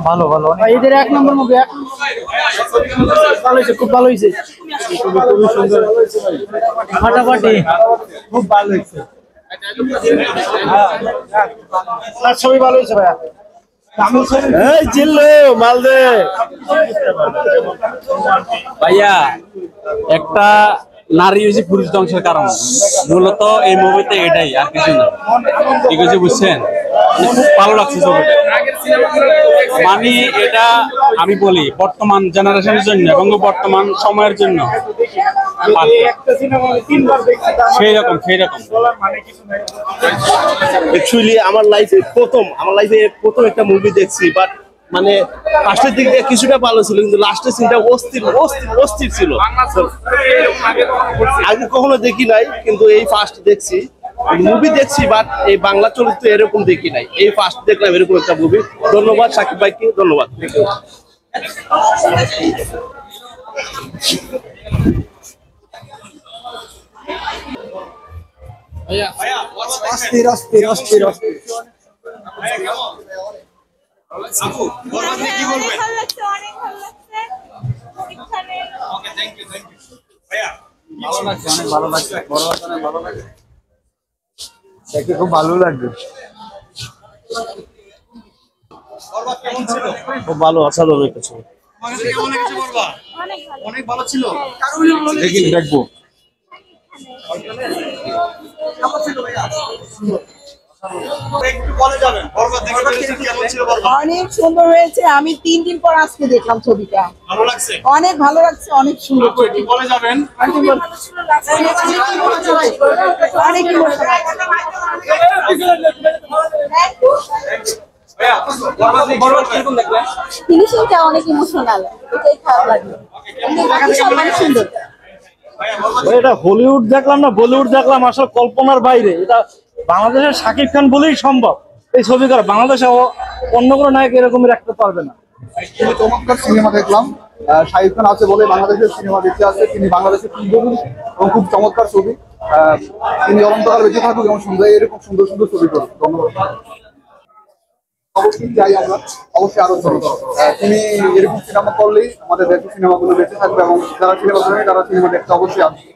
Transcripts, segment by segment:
ভালো ভালো এদের এক নম্বর মুভি ভালো হয়েছে, খুব ভালো হয়েছে, খুবই সুন্দর, ফাটাফাটি, খুব ভালো হয়েছে। ছবি ভালো হয়েছে ভাইয়া। ভাইয়া একটা নারী হয়েছে পুরুষ ধ্বংসের কারণ, মূলত এই মুভিতে এটাই, আর কিছু না। ঠিক আছে, বুঝছেন? খুব ভালো লাগছে ছবিটা। মানে এটা আমি বলি বর্তমান জেনারেশনের জন্য এবং বর্তমান সময়ের জন্য সেই রকম। অ্যাকচুয়ালি আমার লাইফে প্রথম একটা মুভি দেখছি, বাট মানে ফার্স্টের দিক দিয়ে কিছুটা ভালো ছিল, কিন্তু লাস্টের সিনটা অস্থির ছিল। আগে কখনো দেখি নাই, কিন্তু এই ফার্স্ট দেখছি। মুভি দেখছি, বাট এই বাংলা চলচ্চিত্র এরকম দেখি নাই, এই ফার্স্ট দেখলাম এরকম একটা মুভি। ধন্যবাদ সাকিব ভাইকে, ধন্যবাদ। খুব ভালো লাগবে, খুব ভালো, অসাধারণ কিছু। অনেক ভালো ছিল। দেখবো। অনেক সুন্দর হয়েছে। আমি 3 দিন পর আজকে দেখলাম ছবিটা, অনেক ভালো লাগছে, অনেক সুন্দর। ফিনিশিংটা অনেক ইমোশনাল, এটাই খারাপ লাগলো। অনেক সুন্দর। এটা হলিউড দেখলাম না বলিউড দেখলাম, আসলে কল্পনার বাইরে। এটা বাংলাদেশের শাকিব খান বলেই সম্ভব এই ছবি করা। বাংলাদেশে অন্য কোনো নায়ক এরকমই রাখতে পারবে না। খুবই চমৎকার সিনেমা দেখলাম। শাহিদ খান আছে বলে বাংলাদেশের সিনেমা দেখতে আছে। তিনি বাংলাদেশের কিংবদন্তি এবং খুব চমৎকার ছবি। তিনি অনন্তকাল বেঁচে থাকুক এবং এরকম সুন্দর সুন্দর ছবি করুন। ধন্যবাদ। অবশ্যই চাই আমরা, অবশ্যই আরো তিনি এরকম সিনেমা করলেই আমাদের দেশের সিনেমাগুলো বেঁচে থাকবে এবং যারা সিনেমা প্রেমী তারা সিনেমা দেখতে অবশ্যই আসবে।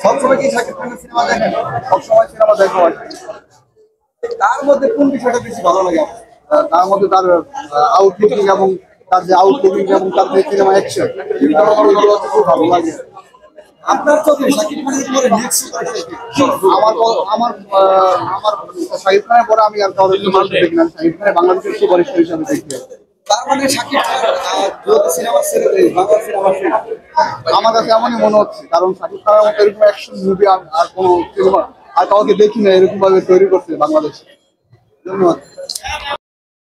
সবসময় কি শাকিব খানের সিনেমা দেখেন? সবসময় সিনেমা দেখা হয়। তার মধ্যে কোন বিষয়টা বেশি ভালো লাগে? তার মধ্যে তার আউটলুকিং এবং তার যে আউটলুকিং এবং তার যে সিনেমা অ্যাকশন, খুব ভালো লাগে। আপনার তো শাকিব খানের পরে নেক্সট আমার শাকিব খানের পরে আমি আর কাউকে দেখি না। শাকিব খানের বাংলাদেশের সুপারস্টার হিসাবে দেখি। তার মানে শাকিব খান সিনেমা ছেড়ে দেয়, বাংলা সিনেমা ছেড়ে। আমার কাছে এমনই মনে হচ্ছে, কারণ শাকিব খানের মতো এরকম অ্যাকশন মুভি আর কোনো সিনেমা আর কাউকে দেখি না এরকম ভাবে তৈরি করছে বাংলাদেশে। ধন্যবাদ।